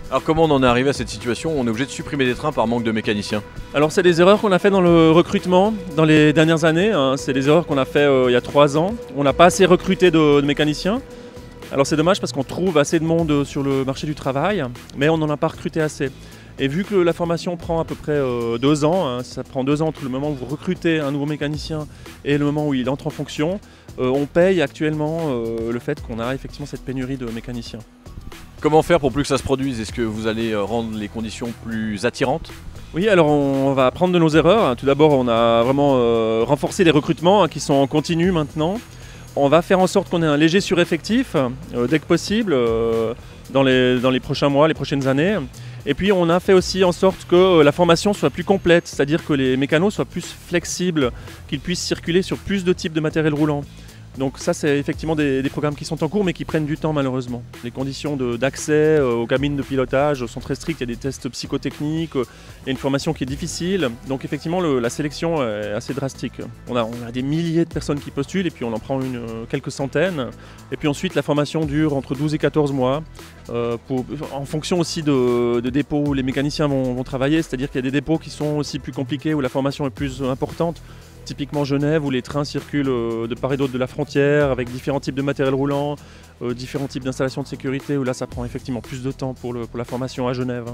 Alors comment on en est arrivé à cette situation où on est obligé de supprimer des trains par manque de mécaniciens? Alors c'est des erreurs qu'on a fait dans le recrutement dans les dernières années, hein. C'est des erreurs qu'on a fait il y a 3 ans. On n'a pas assez recruté de mécaniciens. Alors c'est dommage parce qu'on trouve assez de monde sur le marché du travail, mais on n'en a pas recruté assez. Et vu que la formation prend à peu près 2 ans, hein, ça prend 2 ans entre le moment où vous recrutez un nouveau mécanicien et le moment où il entre en fonction, on paye actuellement le fait qu'on a effectivement cette pénurie de mécaniciens. Comment faire pour plus que ça se produise? Est-ce que vous allez rendre les conditions plus attirantes? Oui, alors on va apprendre de nos erreurs. Tout d'abord, on a vraiment renforcé les recrutements qui sont en continu maintenant. On va faire en sorte qu'on ait un léger sureffectif dès que possible dans les prochains mois, les prochaines années. Et puis on a fait aussi en sorte que la formation soit plus complète, c'est-à-dire que les mécanos soient plus flexibles, qu'ils puissent circuler sur plus de types de matériel roulant. Donc ça c'est effectivement des programmes qui sont en cours mais qui prennent du temps malheureusement. Les conditions d'accès aux cabines de pilotage sont très strictes, il y a des tests psychotechniques, il y a une formation qui est difficile. Donc effectivement la sélection est assez drastique. On a des milliers de personnes qui postulent et puis on en prend quelques centaines. Et puis ensuite la formation dure entre 12 et 14 mois. En fonction aussi de dépôts où les mécaniciens vont travailler, c'est-à-dire qu'il y a des dépôts qui sont aussi plus compliqués, où la formation est plus importante. Typiquement Genève, où les trains circulent de part et d'autre de la frontière, avec différents types de matériel roulant, différents types d'installations de sécurité, où là ça prend effectivement plus de temps pour la formation à Genève.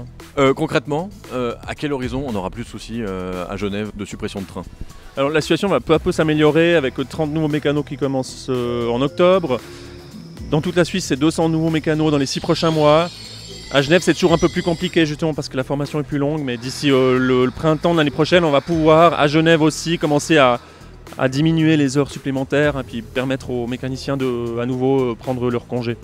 Concrètement, à quel horizon on aura plus de soucis à Genève de suppression de trains? Alors la situation va peu à peu s'améliorer, avec 30 nouveaux mécanos qui commencent en octobre. Dans toute la Suisse, c'est 200 nouveaux mécanos dans les 6 prochains mois. À Genève, c'est toujours un peu plus compliqué justement parce que la formation est plus longue, mais d'ici le printemps de l'année prochaine, on va pouvoir à Genève aussi commencer à diminuer les heures supplémentaires et puis permettre aux mécaniciens de à nouveau prendre leur congé.